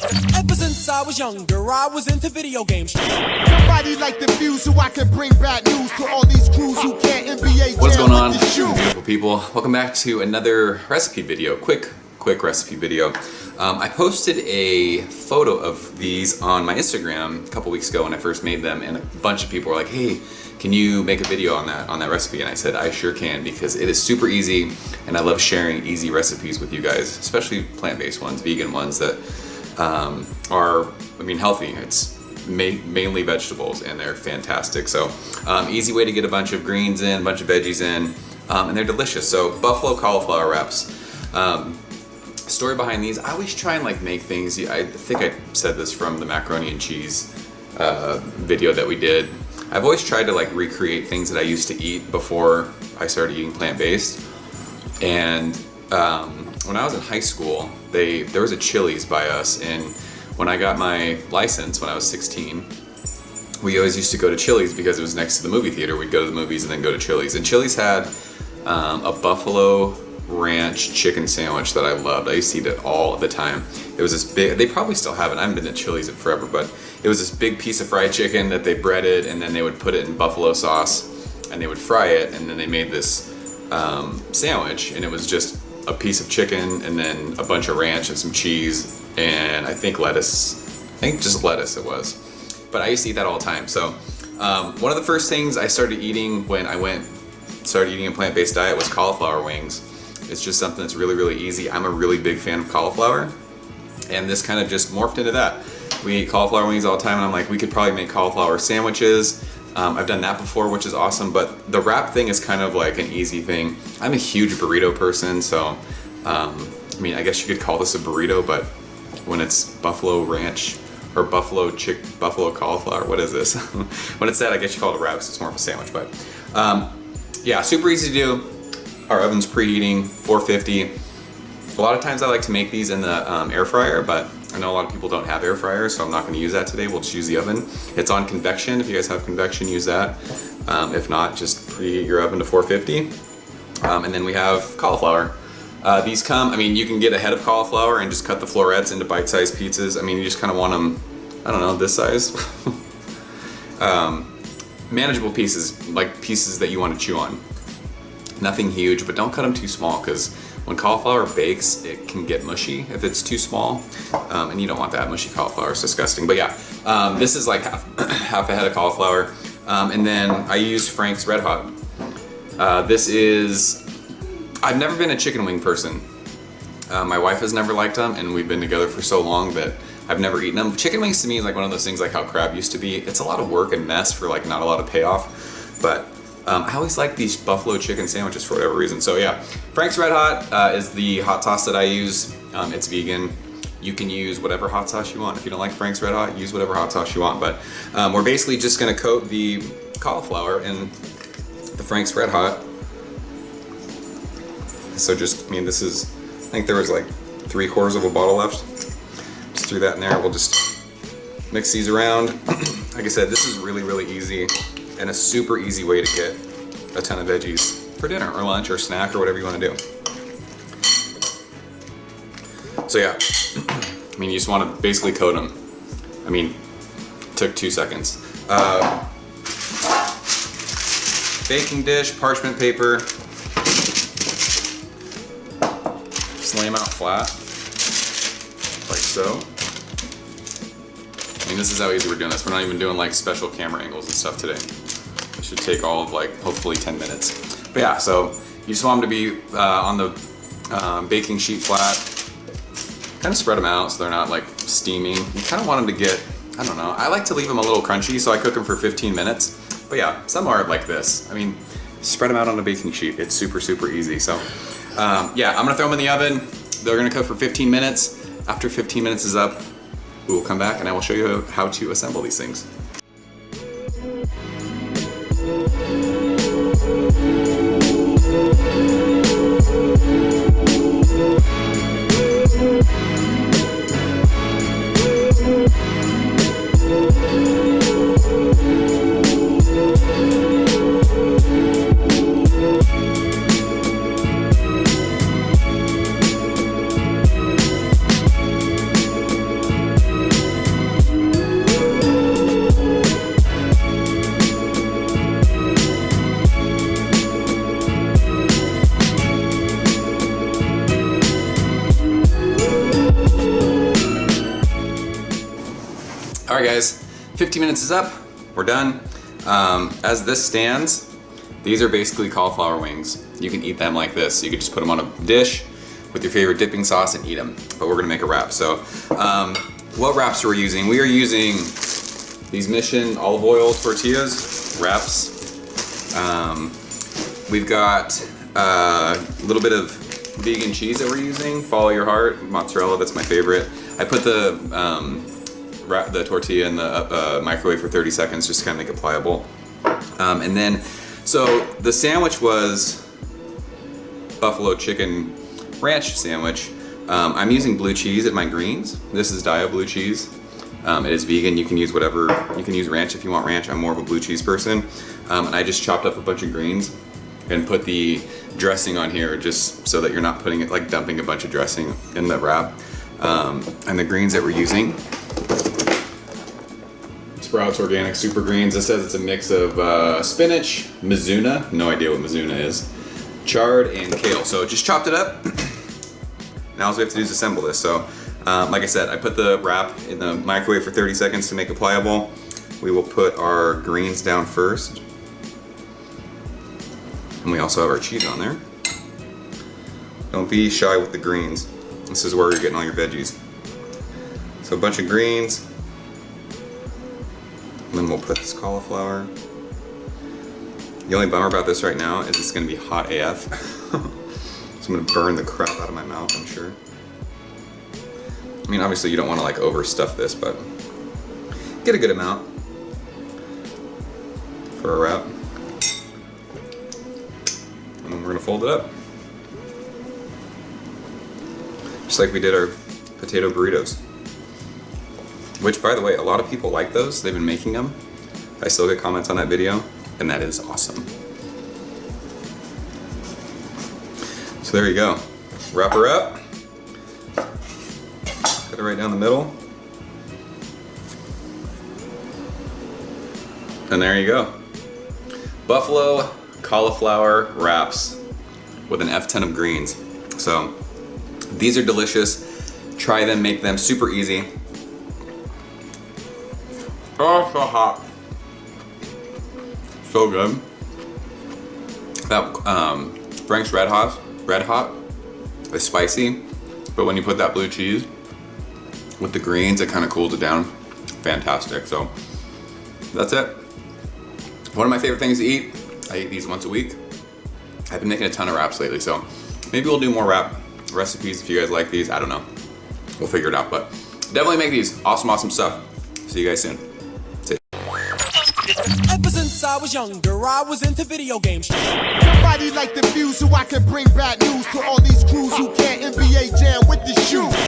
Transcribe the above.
Ever since I was younger, I was into video games. Somebody like the Fuse so I can bring bad news to all these crews who can't NBA. What's going on, beautiful people? Welcome back to another recipe video. Quick recipe video. I posted a photo of these on my Instagram a couple weeks ago when I first made them, and a bunch of people were like, "Hey, can you make a video on that recipe?" And I said, I sure can, because it is super easy, and I love sharing easy recipes with you guys, especially plant-based ones, vegan ones that are, healthy. It's mainly vegetables, and they're fantastic. So easy way to get a bunch of greens in, a bunch of veggies in, and they're delicious. So buffalo cauliflower wraps. Story behind these, I always try and make things, I think I said this from the macaroni and cheese video that we did. I've always tried to recreate things that I used to eat before I started eating plant-based. And when I was in high school, there was a Chili's by us, and when I got my license when I was 16, we always used to go to Chili's because it was next to the movie theater. We'd go to the movies and then go to Chili's. And Chili's had a buffalo ranch chicken sandwich that I loved. I used to eat it all the time. It was this big, they probably still have it, I haven't been to Chili's in forever, but it was this big piece of fried chicken that they breaded, and then they would put it in buffalo sauce, and they would fry it, and then they made this sandwich, and it was just a piece of chicken, and then a bunch of ranch and some cheese, and I think just lettuce it was. But I used to eat that all the time. So one of the first things I started eating when I started eating a plant-based diet was cauliflower wings. It's just something that's really, really easy. I'm a really big fan of cauliflower, and this kind of just morphed into that. We eat cauliflower wings all the time, and I'm like, we could probably make cauliflower sandwiches. I've done that before, which is awesome, but the wrap thing is kind of like an easy thing. I'm a huge burrito person, so I guess you could call this a burrito, but when it's buffalo ranch or buffalo cauliflower, what is this? When it's that, I guess you call it a wrap, so it's more of a sandwich. But yeah, super easy to do. Our oven's preheating, 450. A lot of times I like to make these in the air fryer, but I know a lot of people don't have air fryers, so I'm not going to use that today. We'll just use the oven. It's on convection. If you guys have convection, use that. If not, just preheat your oven to 450. And then we have cauliflower. These come, you can get a head of cauliflower and just cut the florets into bite-sized pizzas. You just kind of want them, I don't know, this size. Manageable pieces, like pieces that you want to chew on. Nothing huge, but don't cut them too small, because when cauliflower bakes, it can get mushy if it's too small, and you don't want that. Mushy cauliflower is disgusting. But yeah, this is like half a head of cauliflower, and then I use Frank's Red Hot. I've never been a chicken wing person. My wife has never liked them, and we've been together for so long that I've never eaten them. Chicken wings to me is like one of those things like how crab used to be. It's a lot of work and mess for not a lot of payoff, but I always like these buffalo chicken sandwiches for whatever reason. So yeah, Frank's Red Hot is the hot sauce that I use. It's vegan. You can use whatever hot sauce you want. If you don't like Frank's Red Hot, use whatever hot sauce you want. But we're basically just gonna coat the cauliflower in the Frank's Red Hot. So this is, I think there was like 3/4 of a bottle left. Just threw that in there. We'll just mix these around. Like I said, this is really, really easy, and a super easy way to get a ton of veggies for dinner or lunch or snack or whatever you want to do. So yeah, you just want to basically coat them. It took 2 seconds. Baking dish, parchment paper. Just lay them out flat, like so. This is how easy we're doing this. We're not even doing special camera angles and stuff today. It should take all of hopefully 10 minutes. But yeah, so you just want them to be on the baking sheet flat. Kind of spread them out so they're not steaming. You kind of want them to get, I don't know, I like to leave them a little crunchy, so I cook them for 15 minutes. But yeah, some are like this. Spread them out on a baking sheet. It's super, super easy. So yeah, I'm gonna throw them in the oven. They're gonna cook for 15 minutes. After 15 minutes is up, we will come back and I will show you how to assemble these things. right, guys, 15 minutes is up. We're done. As this stands, these are basically cauliflower wings. You can eat them like this. You can just put them on a dish with your favorite dipping sauce and eat them. But we're gonna make a wrap. So, what wraps are we using? We are using these Mission olive oil tortillas wraps. We've got a little bit of vegan cheese that we're using. Follow your heart, mozzarella. That's my favorite. I put the tortilla in the microwave for 30 seconds just to kind of make it pliable. And then, so the sandwich was buffalo chicken ranch sandwich. I'm using blue cheese at my greens. This is Dio blue cheese. It is vegan. You can use whatever. You can use ranch if you want ranch. I'm more of a blue cheese person. And I just chopped up a bunch of greens and put the dressing on here just so that you're not putting it, like dumping a bunch of dressing in the wrap. And the greens that we're using, Sprouts Organic Super Greens. This says it's a mix of spinach, mizuna, no idea what mizuna is, chard, and kale. So just chopped it up. Now all we have to do is assemble this. So like I said, I put the wrap in the microwave for 30 seconds to make it pliable. We will put our greens down first. And we also have our cheese on there. Don't be shy with the greens. This is where you're getting all your veggies. So a bunch of greens. And then we'll put this cauliflower. The only bummer about this right now is it's gonna be hot AF. So I'm gonna burn the crap out of my mouth, I'm sure. I mean, obviously you don't wanna like overstuff this, but get a good amount for a wrap. And then we're gonna fold it up. Just like we did our potato burritos. Which, by the way, a lot of people like those. They've been making them. I still get comments on that video, and that is awesome. So there you go. Wrap her up. Put it right down the middle. And there you go. Buffalo cauliflower wraps with an F10 of greens. So these are delicious. Try them, make them super easy. Oh, so hot. So good. That Frank's Red Hot is spicy, but when you put that blue cheese with the greens, it kind of cools it down. Fantastic. So that's it. One of my favorite things to eat. I eat these once a week. I've been making a ton of wraps lately, so maybe we'll do more wrap recipes if you guys like these. I don't know. We'll figure it out, but definitely make these. Awesome, awesome stuff. See you guys soon. Ever since I was younger, I was into video games. Somebody like the views so I can bring bad news to all these crews who can't NBA jam with the shoe.